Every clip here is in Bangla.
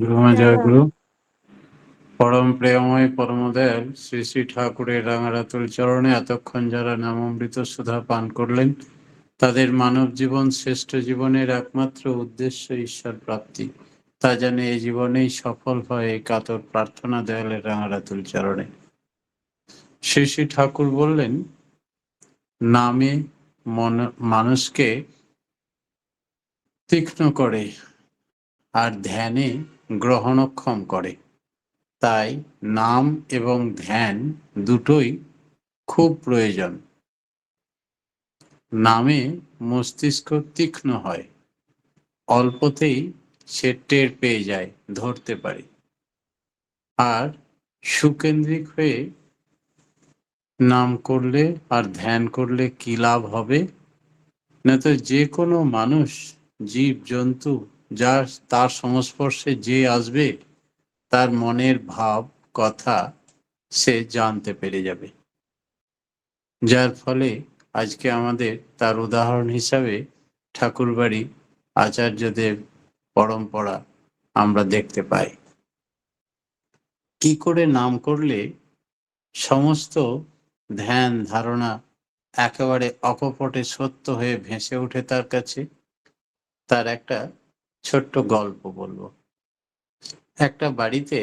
গুরুমা জয় জয় মা। গুরু। পরম প্রেমময় পরমদয়াল শ্রী শ্রী ঠাকুরের রাঙারাতুল চরণে এতক্ষণ যারা নামামৃত সুধা পান করলেন, তাদের মানব জীবন শ্রেষ্ঠ জীবনের একমাত্র উদ্দেশ্য ঈশ্বর প্রাপ্তি, তা যেন এই জীবনেই সফল হয়, এই কাতর প্রার্থনা দয়ালের রাঙারাতুল চরণে। শ্রী শ্রী ঠাকুর বললেন, নামে মানুষকে তীক্ষ্ণ করে আর ধ্যানে গ্রহণক্ষম করে। তাই নাম এবং ধ্যান দুটোই খুব প্রয়োজন। নামে মস্তিষ্ক তীক্ষ্ণ হয়, অল্পতেই সে টের পেয়ে যায়, ধরতে পারে। আর সুকেন্দ্রিক হয়ে নাম করলে আর ধ্যান করলে কি লাভ হবে? না তো যে কোনো মানুষ, জীব জন্তু, যার তার সংস্পর্শে যে আসবে, তার মনের ভাব কথা সে জানতে পেরে যাবে। যার ফলে আজকে আমাদের তার উদাহরণ হিসাবে ঠাকুরবাড়ি আচার্যদেব পরম্পরা আমরা দেখতে পাই। কি করে নাম করলে সমস্ত ধ্যান ধারণা একেবারে অকপটে সত্য হয়ে ভেসে ওঠে তার কাছে, তার একটা ছোট্ট গল্প বলবো। একটা বাড়িতে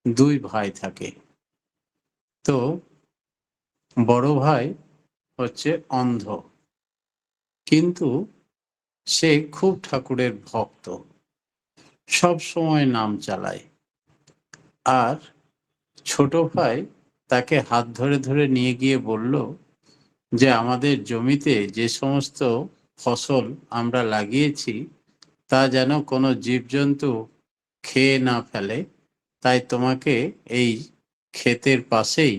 দুই ভাই থাকে। তো বড় ভাই হচ্ছে অন্ধ, কিন্তু সে খুব ঠাকুরের ভক্ত, সব সময় নাম চালায়। আর ছোট ভাই তাকে হাত ধরে ধরে নিয়ে গিয়ে বলল যে আমাদের জমিতে যে সমস্ত ফসল আমরা লাগিয়েছি, তা যেন কোনো জীবজন্তু খেয়ে না ফেলে, তাই তোমাকে এই ক্ষেতের পাশেই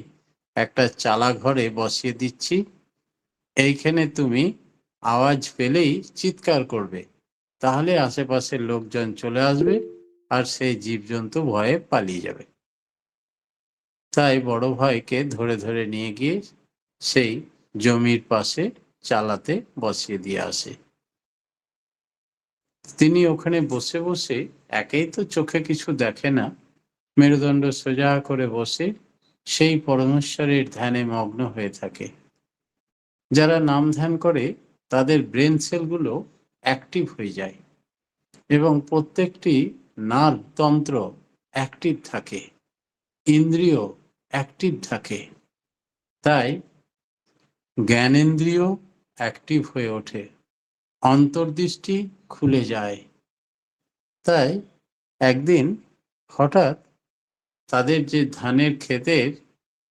একটা চালা ঘরে বসিয়ে দিচ্ছি। এইখানে তুমি আওয়াজ পেলেই চিৎকার করবে, তাহলে আশেপাশের লোকজন চলে আসবে আর সেই জীবজন্তু ভয়ে পালিয়ে যাবে। তাই বড় ভাইকে ধরে ধরে নিয়ে গিয়ে সেই জমির পাশে চালাতে বসিয়ে দিয়ে আসে। তিনি ওখানে বসে বসে, একেই তো চোখে কিছু দেখে না, মেরুদণ্ড সোজা করে বসে সেই পরমেশ্বরের ধ্যানে মগ্ন হয়ে থাকে। যারা নাম ধ্যান করে তাদের ব্রেন সেলগুলো অ্যাক্টিভ হয়ে যায় এবং প্রত্যেকটি নার্ভ তন্ত্র অ্যাক্টিভ থাকে, ইন্দ্রিয় অ্যাক্টিভ থাকে। তাই জ্ঞানেন্দ্রিয় অ্যাক্টিভ হয়ে ওঠে, অন্তর্দৃষ্টি খুলে যায়। তাই একদিন হঠাৎ তাদের যে ধানের ক্ষেতের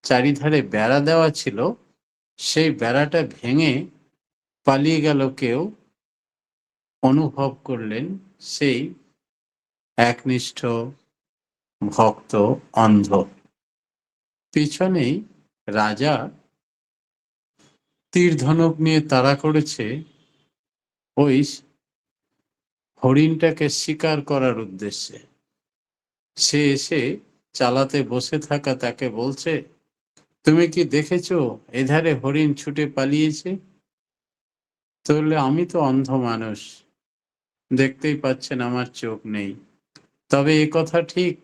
চারিধারে বেড়া দেওয়া ছিল, সেই বেড়াটা ভেঙে পালিয়ে গেল কেউ, অনুভব করলেন সেই একনিষ্ঠ ভক্ত অন্ধ। পিছনেই রাজা তীর ধনুক নিয়ে তাড়া করেছে ওই হরিণটাকে শিকার করার উদ্দেশ্যে। সে এসে চালাতে বসে থাকা তাকে বলছে, তুমি কি দেখেছো এধারে হরিণ ছুটে পালিয়েছে? তো বললে, আমি তো অন্ধ মানুষ, দেখতেই পাচ্ছেন আমার চোখ নেই। তবে এ কথা ঠিক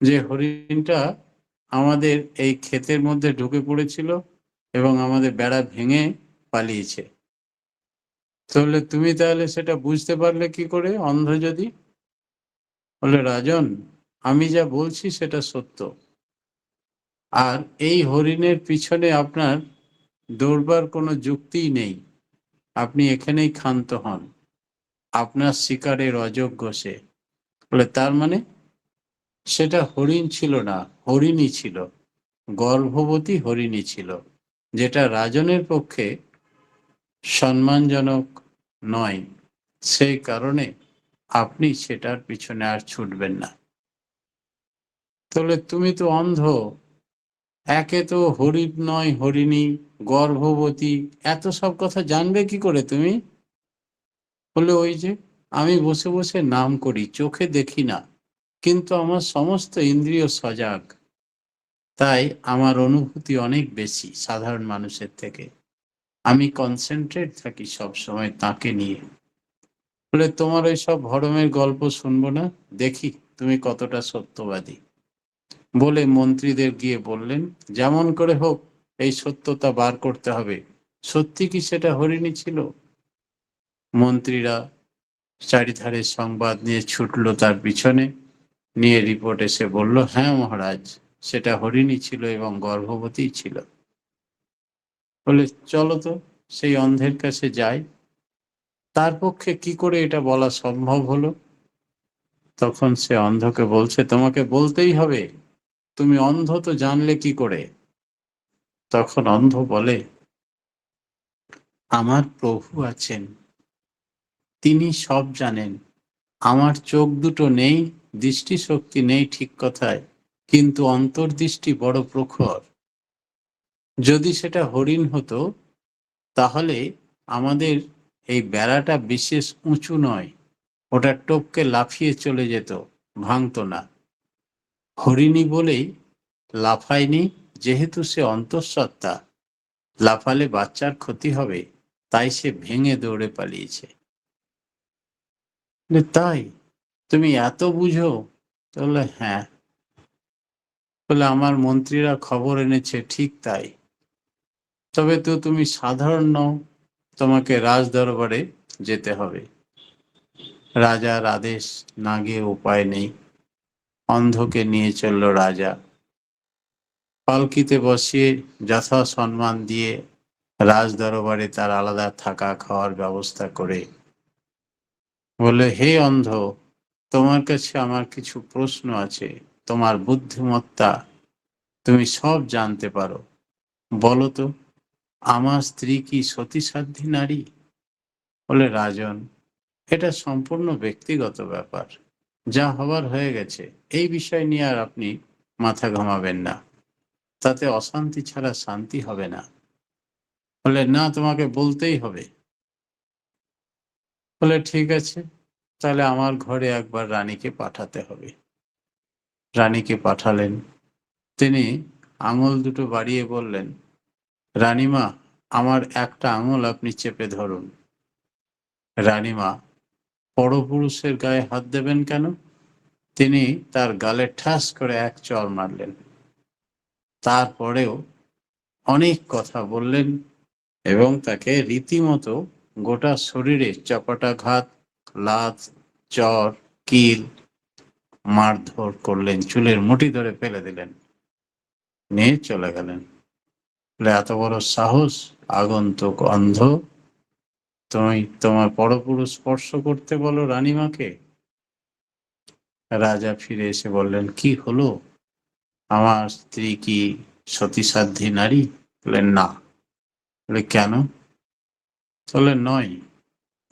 যে হরিণটা আমাদের এই ক্ষেতের মধ্যে ঢুকে পড়েছিল এবং আমাদের বেড়া ভেঙে পালিয়েছে। তাহলে তুমি তাহলে সেটা বুঝতে পারলে কি করে, অন্ধ যদি? বলে, রাজন, আমি যা বলছি সেটা সত্য। আর এই হরিণের পিছনে আপনার দৌড়বার কোনো যুক্তিই নেই, আপনি এখানেই ক্ষান্ত হন, আপনার শিকারের অযোগ্য সে। বলে, তার মানে? সেটা হরিণ ছিল না, হরিণী ছিল, গর্ভবতী হরিণী ছিল, যেটা রাজনের পক্ষে সম্মানজনক নয়। সেই কারণে আপনি সেটার পিছনে আর ছুটবেন না। তাহলে তুমি তো অন্ধ, একে তো হরিণ নয় হরিণী, গর্ভবতী, এত সব কথা জানবে কি করে তুমি? বলে, ওই যে আমি বসে বসে নাম করি, চোখে দেখি না, কিন্তু আমার সমস্ত ইন্দ্রিয় সজাগ, তাই আমার অনুভূতি অনেক বেশি সাধারণ মানুষের থেকে। আমি কনসেন্ট্রেট থাকি সব সময় তাকে নিয়ে। বলে তোমার ওই সব ভরমের গল্প শুনবো না, দেখি তুমি কতটা সত্যবাদী। বলে মন্ত্রীদের গিয়ে বললেন, যেমন করে হোক এই সত্যতা বার করতে হবে, সত্যি কি সেটা হরিণী ছিল? মন্ত্রীরা চারিধারে সংবাদ নিয়ে ছুটল তার পিছনে, নিয়ে রিপোর্ট এসে বলল, হ্যাঁ মহারাজ, সেটা হরিণী ছিল এবং গর্ভবতী ছিল। বলে চলো তো সেই অন্ধের কাছে যাই। তার পক্ষে কি করে এটা বলা সম্ভব হলো? তখন সে অন্ধকে বলছে, তোমাকে বলতেই হবে, তুমি অন্ধ তো জানলে কি করে? তখন অন্ধ বলে, আমার প্রভু আছেন, তিনি সব জানেন। আমার চোখ দুটো নেই, দৃষ্টিশক্তি নেই ঠিক কথায়, কিন্তু অন্তর্দৃষ্টি বড় প্রখর। যদি সেটা হরিণ হতো তাহলে আমাদের এই বেড়াটা বিশেষ উঁচু নয়, ওটা টপকে লাফিয়ে চলে যেত, ভাঙতো না। হরিণী বলেই লাফায়নি, যেহেতু সে অন্তঃসত্ত্বা, লাফালে বাচ্চার ক্ষতি হবে, তাই সে ভেঙে দৌড়ে পালিয়েছে। তাই তুমি এত বুঝো? তাহলে হ্যাঁ। বলে আমার মন্ত্রীরা খবর এনেছে, ঠিক তাই। তবে তো তুমি সাধারণ নও, তোমাকে রাজ দরবারে যেতে হবে। রাজার আদেশ না গিয়ে উপায় নেই, অন্ধকে নিয়ে চলল রাজা। পালকিতে বসিয়ে যথা সম্মান দিয়ে রাজ দরবারে তার আলাদা থাকা খাওয়ার ব্যবস্থা করে বলে, হে অন্ধ, তোমার কাছে আমার কিছু প্রশ্ন আছে। তোমার বুদ্ধিমত্তা, তুমি সব জানতে পারো, বলো তো, আমার স্ত্রী কি সতীসাধ্যী নারী? বলে, রাজন, এটা সম্পূর্ণ ব্যক্তিগত ব্যাপার, যা হবার হয়ে গেছে, এই বিষয় নিয়ে আর আপনি মাথা ঘামাবেন না, তাতে অশান্তি ছাড়া শান্তি হবে না। বলে, না, তোমাকে বলতেই হবে। বলে, ঠিক আছে, তাহলে আমার ঘরে একবার রানীকে পাঠাতে হবে। রানীকে পাঠালেন। তিনি আঙুল দুটো বাড়িয়ে বললেন, রানীমা, আমার একটা আঙুল আপনি চেপে ধরুন। রানীমা, পরপুরুষের গায়ে হাত দেবেন কেন? তিনি তার গালে ঠাস করে এক চড় মারলেন। তারপরেও অনেক কথা বললেন এবং তাকে রীতিমতো গোটা শরীরে চপাটাঘাত, লাত, চর, কিল মারধর করলেন, চুলের মুঠি ধরে ফেলে দিলেন, নিয়ে চলে গেলেন। বলে, এত বড় সাহস, আগন্তুক অন্ধ, তুমি তোমার পরপুরুষ স্পর্শ করতে বলো রানীমাকে? রাজা ফিরে এসে বললেন, কি হলো, আমার স্ত্রী কি সতীসাধ্যী নারী? বললেন, না। বলে, কেন? বললেন, নয়,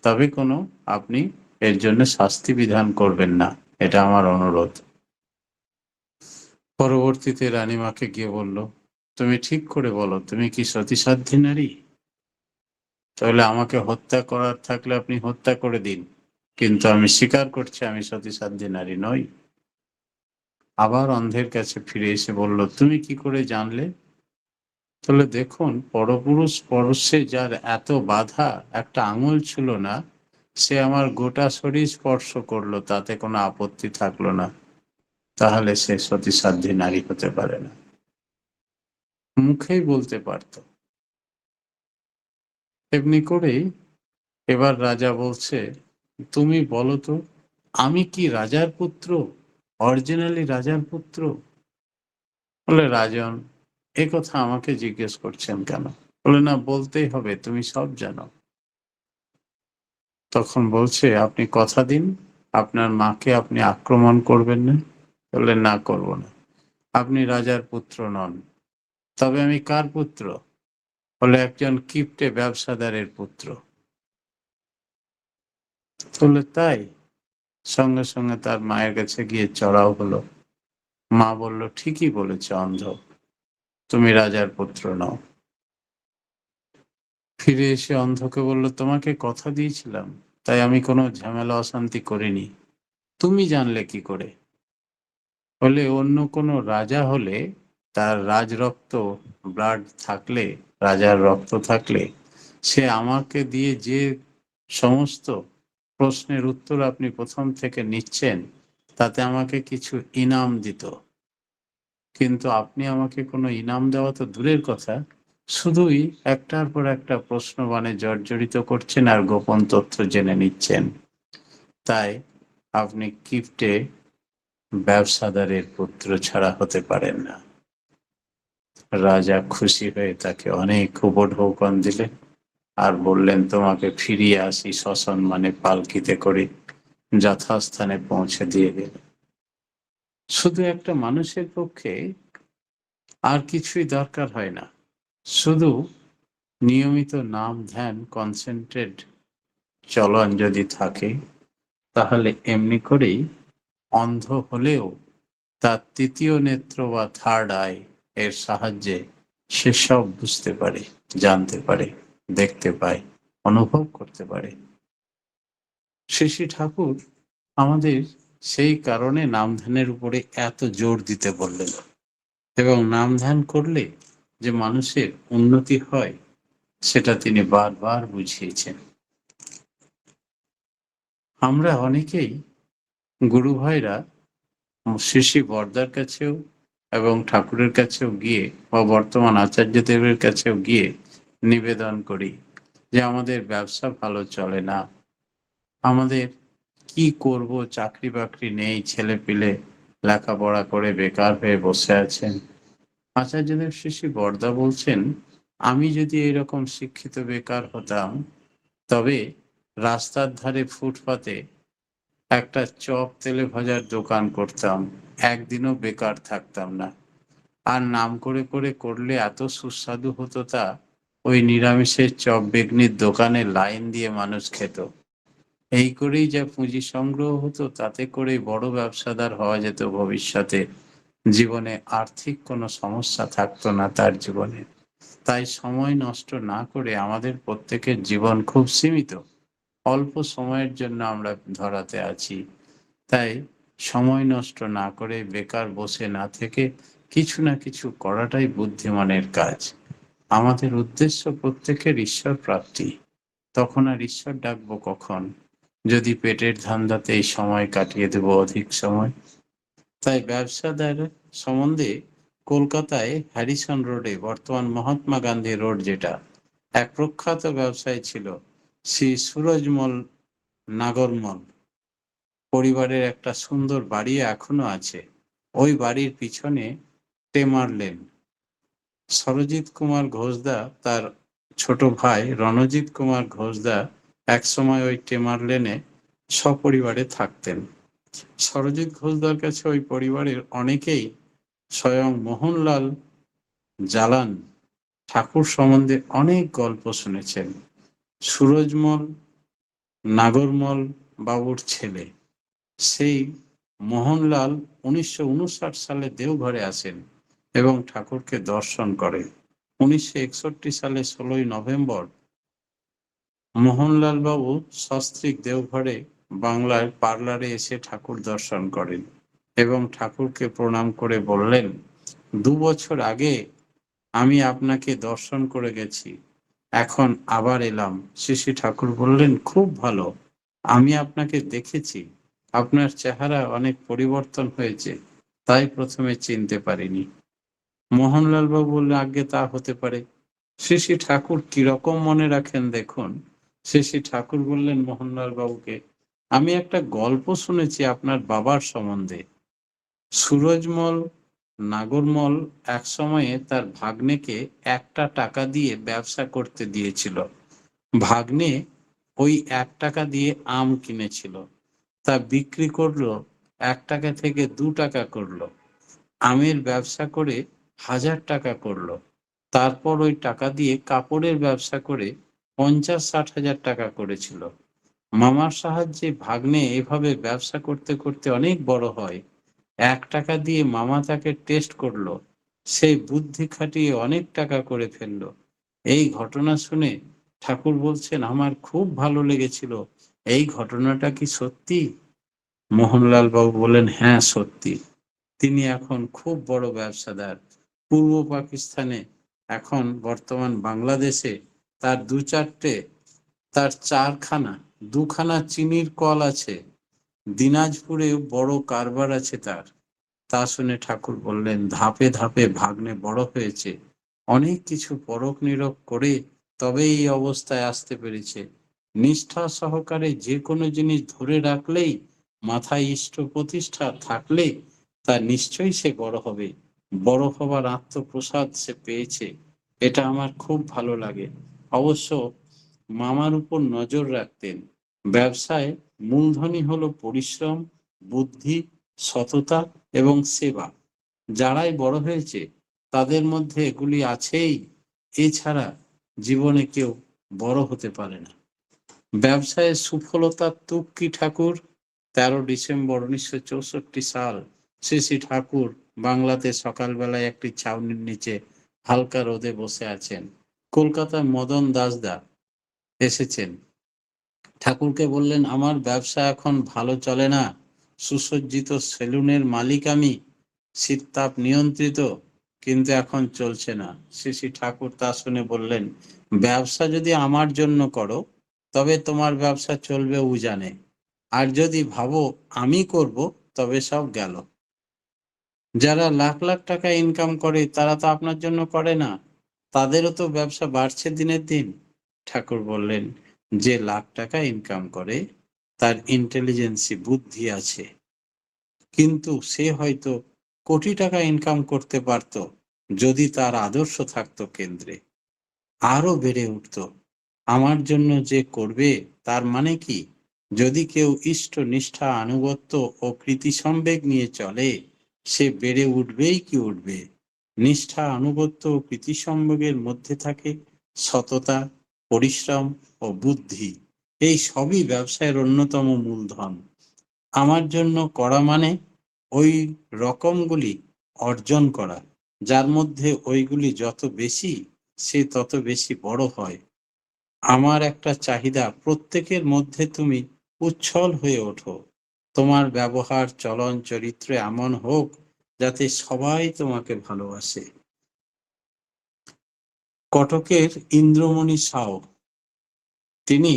তবে কোনো আপনি এর জন্য শাস্তি বিধান করবেন না, এটা আমার অনুরোধ। পরবর্তীতে রানীমাকে গিয়ে বলল, তুমি ঠিক করে বলো, তুমি কি সতীসাধ্যী নারী? তাহলে আমাকে হত্যা করার থাকলে আপনি হত্যা করে দিন, কিন্তু আমি স্বীকার করছি আমি সতীসাধ্যী নারী নই। আবার অন্ধের কাছে ফিরে এসে বলল, তুমি কি করে জানলে? তাহলে দেখুন, পরপুরুষ স্পর্শে যার এত বাধা, একটা আঙুল ছিল না, সে আমার গোটা শরীর স্পর্শ করলো, তাতে কোনো আপত্তি থাকলো না, তাহলে সে সতীসাধ্যী নারী হতে পারে না। মুখেই বলতে পারত। এমনি করেই এবার রাজা বলছে, তুমি বলো তো, আমি কি রাজার পুত্র, অরিজিনালি রাজার পুত্র? বলে, রাজন, এ কথা আমাকে জিজ্ঞেস করছেন কেন? বলে, না, বলতেই হবে, তুমি সব জানো। তখন বলছে, আপনি কথা দিন আপনার মাকে আপনি আক্রমণ করবেন না। বললেন, না, করব না। আপনি রাজার পুত্র নন। তবে আমি কার পুত্র? বলে, একজন কিপ্টে ব্যবসাদারের পুত্র। বললে, তাই? সঙ্গে সঙ্গে তার মায়ের কাছে গিয়ে চড়াও হলো। মা বলল, ঠিকই বলেছ অন্ধ, তুমি রাজার পুত্র নও। ফিরে এসে অন্ধকে বলল, তোমাকে কথা দিয়েছিলাম, তাই আমি কোনো ঝামেলা অশান্তি করিনি, তুমি জানলে কি করে? বলে, অন্য কোনো রাজা হলে, তার রাজরক্ত, ব্লাড থাকলে, রাজার রক্ত থাকলে, সে আমাকে দিয়ে যে সমস্ত প্রশ্নের উত্তর আপনি প্রথম থেকে নিচ্ছেন, তাতে আমাকে কিছু ইনাম দিত। কিন্তু আপনি আমাকে কোনো ইনাম দেওয়া তো দূরের কথা, শুধুই একটার পর একটা প্রশ্ন মানে জর্জরিত করছেন আর গোপন তথ্য জেনে নিচ্ছেন। তাই আপনি কিপ্টে ব্যবসাদারের পুত্র ছাড়া হতে পারেন না। রাজা খুশি হয়ে তাকে অনেক উপঢৌকন দিলেন আর বললেন, তোমাকে ফিরিয়ে আসি সসম্মানে পালকিতে করে যথাস্থানে পৌঁছে দিয়ে গেল। শুধু একটা মানুষের পক্ষে আর কিছুই দরকার হয় না, শুধু নিয়মিত নাম ধ্যান কনসেন্ট্রেট চলন যদি থাকে, তাহলে এমনি করেই অন্ধ হলেও তার তৃতীয় নেত্র বা থার্ড আই এর সাহায্যে সে সব বুঝতে পারে, জানতে পারে, দেখতে পায়, অনুভব করতে পারে। শ্রী শ্রী ঠাকুর আমাদের সেই কারণে নাম ধ্যানের উপরে এত জোর দিতে বললেন, এবং নাম ধ্যান করলে যে মানুষের উন্নতি হয় সেটা তিনি বারবার বুঝিয়েছেন। আমরা অনেকেই গুরু ভাইরা শ্রী শ্রী বরদার কাছেও এবং ঠাকুরের কাছেও গিয়ে বা বর্তমান আচার্যদেবের কাছেও গিয়ে নিবেদন করি যে আমাদের ব্যবসা ভালো চলে না, আমাদের কি করব, চাকরি বাকরি নেই, ছেলে পিলে লেখাপড়া করে বেকার হয়ে বসে আছেন। আচার্যদেব শ্রী শ্রী বরদা বলছেন, আমি যদি এরকম শিক্ষিত বেকার হতাম, তবে রাস্তার ধারে ফুটপাতে একটা চপ তেলে ভাজার দোকান করতাম, একদিনও বেকার থাকতাম না। আর নাম করে করে করলে এত সুস্বাদু হতো তা, ওই নিরামিষের চপ বেগনির দোকানে লাইন দিয়ে মানুষ খেত। এই করেই যা পুঁজি সংগ্রহ হতো, তাতে করেই বড় ব্যবসাদার হওয়া যেত ভবিষ্যতে। জীবনে আর্থিক কোনো সমস্যা থাকতো না তার জীবনে। তাই সময় নষ্ট না করে, আমাদের প্রত্যেকের জীবন খুব সীমিত, অল্প সময়ের জন্য আমরা ধরাতে আছি। তাই সময় নষ্ট না করে বেকার বসে না থেকে কিছু না কিছু করাটাই বুদ্ধিমানের কাজ। আমাদের উদ্দেশ্য প্রত্যেকের ঈশ্বর প্রাপ্তি। তখন আর ঈশ্বর ডাকবো কখন, যদি পেটের ধান্দাতেই সময় কাটিয়ে দেব অধিক সময়। তাই ব্যবসাদার সম্বন্ধে কলকাতায় হ্যারিসন রোডে, বর্তমান মহাত্মা গান্ধী রোড যেটা, এক প্রখ্যাত ব্যবসায়ী ছিল শ্রী সুরজমল নাগরমল। পরিবারের একটা সুন্দর বাড়ি এখনো আছে। ওই বাড়ির পিছনে টেমার লেন। সরজিৎ কুমার ঘোষদা তার ছোট ভাই রণজিৎ কুমার ঘোষদা একসময় ওই টেমার লেনে সপরিবারে থাকতেন। সরজিৎ ঘোষদার কাছে ওই পরিবারের অনেকেই স্বয়ং মোহনলাল জালান ঠাকুর সম্বন্ধে অনেক গল্প শুনেছেন। সুরজমল নাগরমল বাবুর ছেলে সেই মোহনলাল 1959 সালে দেওঘরে আসেন এবং ঠাকুরকে দর্শন করেন। 1961 সালে 16ই নভেম্বর মোহনলাল বাবু সস্ত্রীক দেওঘরে বাংলার পার্লারে এসে ঠাকুর দর্শন করেন এবং ঠাকুরকে প্রণাম করে বললেন, 2 বছর আগে আমি আপনাকে দর্শন করে গেছি, এখন আবার এলাম। শ্রী শ্রী ঠাকুর বললেন, খুব ভালো, আমি আপনাকে দেখেছি, আপনার চেহারা অনেক পরিবর্তন হয়েছে, তাই প্রথমে চিনতে পারিনি। মোহনলাল বাবু বললেন, আজ্ঞে তা হতে পারে। শ্রী শ্রী ঠাকুর কিরকম মনে রাখেন দেখুন। শ্রী শ্রী ঠাকুর বললেন মোহনলাল বাবুকে, আমি একটা গল্প শুনেছি আপনার বাবার সম্বন্ধে। সুরজমল নাগরমল এক সময়ে তার ভাগ্নেকে 1 টাকা দিয়ে ব্যবসা করতে দিয়েছিল। ভাগ্নে ওই 1 টাকা দিয়ে আম কিনেছিল, তা বিক্রি করলো 1 টাকা থেকে 2 টাকা করলো। আমের ব্যবসা করে 1000 টাকা করলো। তারপর ওই টাকা দিয়ে কাপড়ের ব্যবসা করে 50-60 হাজার টাকা করেছিল। মামার সাহায্যে ভাগ্নে এভাবে ব্যবসা করতে করতে অনেক বড় হয়। 1 টাকা দিয়ে মামা তাকে টেস্ট করলো, সেই বুদ্ধি খাটিয়ে অনেক টাকা করে ফেললো। এই ঘটনা শুনে ঠাকুর বলছেন, আমার খুব ভালো লেগেছিল, এই ঘটনাটা কি সত্যি? মোহনলাল বাবু বলেন, হ্যাঁ সত্যি। তিনি এখন খুব বড় ব্যবসাদার। পূর্ব পাকিস্তানে, এখন বর্তমান বাংলাদেশে তার 2-4টে, তার 4খানা দুখানা চিনির কল আছে, দিনাজপুরে বড় কারবার আছে তার। তা শুনে ঠাকুর বললেন, ধাপে ধাপে ভাগ্নে বড় হয়েছে, অনেক কিছু পরখ নিরখ করে তবে এই অবস্থায় আসতে পেরেছে। নিষ্ঠা সহকারে যে কোনো জিনিস ধরে রাখলেই, মাথায় ইষ্ট প্রতিষ্ঠা থাকলে, তা নিশ্চয়ই সে বড় হবে। বড় হবার আত্মপ্রসাদ সে পেয়েছে, এটা আমার খুব ভালো লাগে। অবশ্য মামার উপর নজর রাখতেন। ব্যবসায় মূলধনই হলো পরিশ্রম, বুদ্ধি, সততা এবং সেবা। যারাই বড় হয়েছে তাদের মধ্যে এগুলি আছেই, এছাড়া জীবনে কেউ বড় হতে পারে না। ব্যবসায় সুফলতার তুর্কি ঠাকুর। 13 ডিসেম্বর 1964 সাল। শ্রী শ্রী ঠাকুর বাংলাতে সকালবেলায় একটি ছাউনির নিচে হালকা রোদে বসে আছেন। কলকাতায় মদন দাসদা এসেছেন। ঠাকুরকে বললেন, আমার ব্যবসা এখন ভালো চলে না। সুসজ্জিত সেলুনের মালিক আমি, শীততাপ নিয়ন্ত্রিত, কিন্তু এখন চলছে না। শ্রী শ্রী ঠাকুর তা শুনে বললেন, ব্যবসা যদি আমার জন্য করো তবে তোমার ব্যবসা চলবে উজানে, আর যদি ভাবো আমি করব তবে সব গেল। যারা লাখ লাখ টাকা ইনকাম করে তারা তো আপনার জন্য করে না, তাদেরও তো ব্যবসা বাড়ছে দিনের দিন। ঠাকুর বললেন, যে লাখ টাকা ইনকাম করে তার ইন্টেলিজেন্সি, বুদ্ধি আছে, কিন্তু সে হয়তো কোটি টাকা ইনকাম করতে পারত যদি তার আদর্শ থাকতো কেন্দ্রে, আরো বেড়ে উঠত। আমার জন্য যে করবে তার মানে কি? যদি কেউ ইষ্ট নিষ্ঠা, আনুগত্য ও প্রীতিসম্বেগ নিয়ে চলে, সে বেড়ে উঠবেই কি উঠবে। নিষ্ঠা, আনুগত্য ও প্রীতিসম্বেগের মধ্যে থাকে সততা, পরিশ্রম ও বুদ্ধি। এই সবই ব্যবসায়ের অন্যতম মূলধন। আমার জন্য করা মানে ওই রকমগুলি অর্জন করা, যার মধ্যে ওইগুলি যত বেশি সে তত বেশি বড় হয়। আমার একটা চাহিদা, প্রত্যেকের মধ্যে তুমি উচ্ছল হয়ে ওঠো। তোমার ব্যবহার, চলন, চরিত্র এমন হোক যাতে সবাই তোমাকে ভালোবাসে। কটকের ইন্দ্রমণি সাউ, তিনি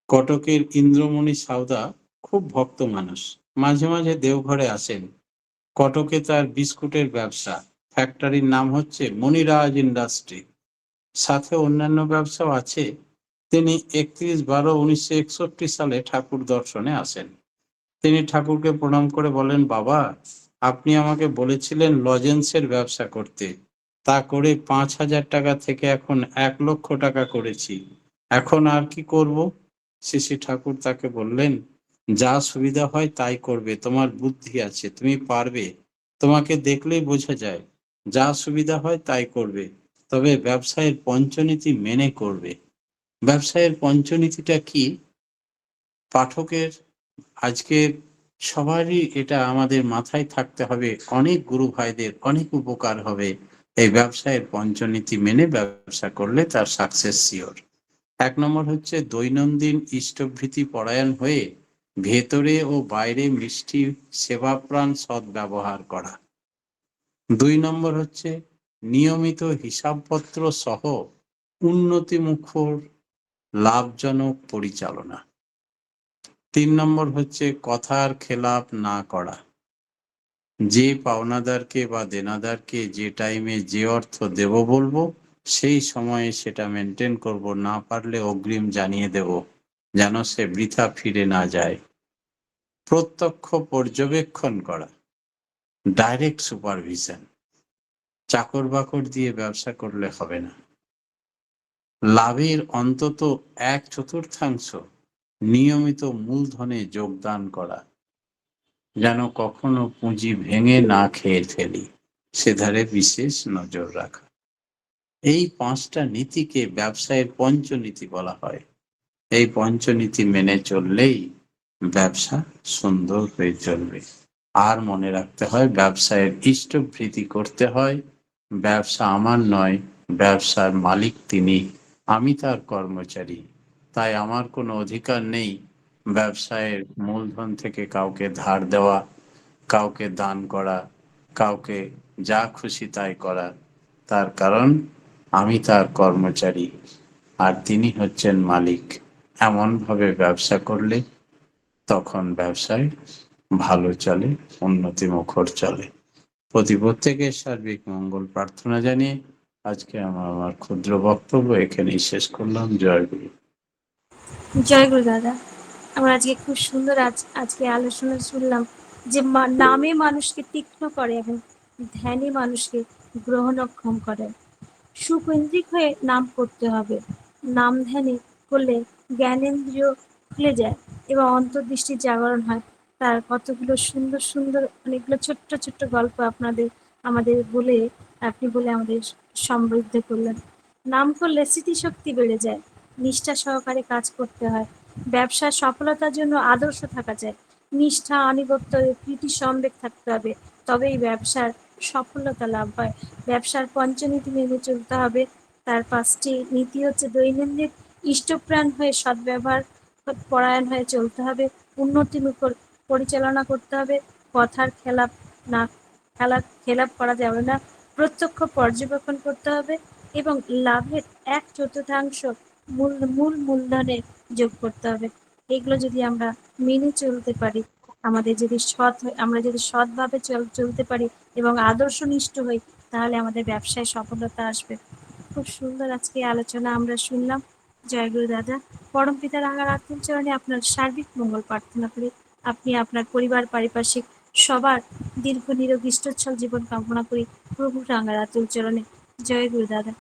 কটকের ইন্দ্রমণি সাউদা খুব ভক্ত মানুষ, মাঝে মাঝে দেওঘরে আসেন। কটকে তার বিস্কুটের ব্যবসা, ফ্যাক্টরির নাম হচ্ছে মণিরাজ ইন্ডাস্ট্রি, সাথে অন্যান্য ব্যবসাও আছে। তিনি 31/12/1961 সালে ঠাকুর দর্শনে আসেন। তিনি ঠাকুরকে প্রণাম করে বলেন, বাবা, আপনি আমাকে বলেছিলেন লজেন্সের ব্যবসা করতে, তা করে 5,000 টাকা থেকে এখন 1,00,000 টাকা করেছি, এখন আর কি করব? শ্রী শ্রী ঠাকুর তাকে বললেন, যা সুবিধা হয় তাই করবে, তোমার বুদ্ধি আছে, তুমি পারবে, তোমাকে দেখলেই বোঝা যায়। যা সুবিধা হয় তাই করবে, তবে ব্যবসায়ের পঞ্চনীতি মেনে করবে। ব্যবসায়ের পঞ্চনীতিটা কি? পাঠকের আজকের সবারই এটা আমাদের মাথায় থাকতে হবে, অনেক গুরু ভাইদের অনেক উপকার হবে। এই ব্যবসায়ের পঞ্চনীতি মেনে ব্যবসা করলে তার সাকসেস সিওর। 1 নম্বর হচ্ছে দৈনন্দিন ইষ্টভৃতি পরায়ণ হয়ে ভেতরে ও বাইরে মিষ্টি, সেবাপ্রাণ, সৎ ব্যবহার করা। 2 নম্বর হচ্ছে নিয়মিত হিসাবপত্র সহ উন্নতিমুখর লাভজনক পরিচালনা। 3 নম্বর হচ্ছে কথার খেলাপ না করা। যে পাওনাদারকে বা দেনাদারকে যে টাইমে যে অর্থ দেব বলবো সেই সময়ে সেটা মেনটেন করব, না পারলে অগ্রিম জানিয়ে দেব, যেন সে বৃথা ফিরে না যায়। প্রত্যক্ষ পর্যবেক্ষণ করা, ডাইরেক্ট সুপারভিশন। চাকর বাকর দিয়ে ব্যবসা করলে হবে না। লাভের অন্তত 1/4 নিয়মিত মূলধনে যোগদান করা, যেন কখনো পুঁজি ভেঙে না খেয়ে ফেলি, সেধারে বিশেষ নজর রাখা। এই 5টা নীতিকে ব্যবসায়ের পঞ্চনীতি বলা হয়। এই পঞ্চনীতি মেনে চললেই ব্যবসা সুন্দর হয়ে চলবে। আর মনে রাখতে হয়, ব্যবসায়ের ইষ্টভৃতি করতে হয়। ব্যবসা আমার নয়, ব্যবসার মালিক তিনি, আমি তার কর্মচারী। তাই আমার কোনো অধিকার নেই ব্যবসায়ের মূলধন থেকে কাউকে ধার দেওয়া, কাউকে দান করা, কাউকে যা খুশি তাই করা। তার কারণ আমি তার কর্মচারী আর তিনি হচ্ছেন মালিক। এমনভাবে ব্যবসা করলে তখন ব্যবসায় ভালো চলে, উন্নতিমুখর চলে। প্রত্যেকের সার্বিক মঙ্গল প্রার্থনা জানিয়ে আজকে আমার ক্ষুদ্র বক্তব্য এখানেই শেষ করলাম। জয় গুরু। জয় গুরু দাদা। আমরা আজকে খুব সুন্দর আজকে আলোচনা শুনলাম যে নামে মানুষকে তীক্ষ্ণ করে এবং ধ্যানে মানুষকে গ্রহণক্ষম করে। সুকেন্দ্রিক হয়ে নাম করতে হবে। নাম ধ্যানে করলে জ্ঞানেন্দ্রিয় খুলে যায় এবং অন্তর্দৃষ্টির জাগরণ হয়। তার কতগুলো সুন্দর সুন্দর অনেকগুলো ছোট্ট ছোট্ট গল্প আমাদের বলে আপনি বলে আমাদের সমৃদ্ধ করলেন। নাম করলে স্মৃতিশক্তি বেড়ে যায়, নিষ্ঠা সহকারে কাজ করতে হয়, ব্যবসার সফলতার জন্য আদর্শ থাকা যায়, নিষ্ঠা আনুগত্য প্রীতি সম্বেক থাকতে হবে, তবেই ব্যবসার সফলতা লাভ হয়। ব্যবসার পঞ্চনীতি মেনে চলতে হবে। তার ৫টি নীতি হচ্ছে দৈনন্দিন ইষ্টপ্রাণ হয়ে সদ্ব্যবহার পরায়ণ হয়ে চলতে হবে, উন্নতিমুখর পরিচালনা করতে হবে, কথার না খেলাপ করা যাবে না, প্রত্যক্ষ পর্যবেক্ষণ করতে হবে এবং লাভের ১/৪ মূল মূলধনে যোগ করতে হবে। এগুলো যদি আমরা মেনে চলতে পারি, আমরা যদি সৎভাবে চলতে পারি এবং আদর্শনিষ্ঠ হই, তাহলে আমাদের ব্যবসায় সফলতা আসবে। খুব সুন্দর আজকে আলোচনা আমরা শুনলাম। জয় গুরু দাদা। পরম পিতার রাঙার আত্মিক চরণে আপনার সার্বিক মঙ্গল প্রার্থনা করি। আপনি আপনার পরিবার পারিপার্শ্বিক সবার দীর্ঘ নিরোগ ইষ্টচ্ছল জীবন কামনা করি প্রভু রাঙার আতুল চরণে। জয় গুরু দাদা।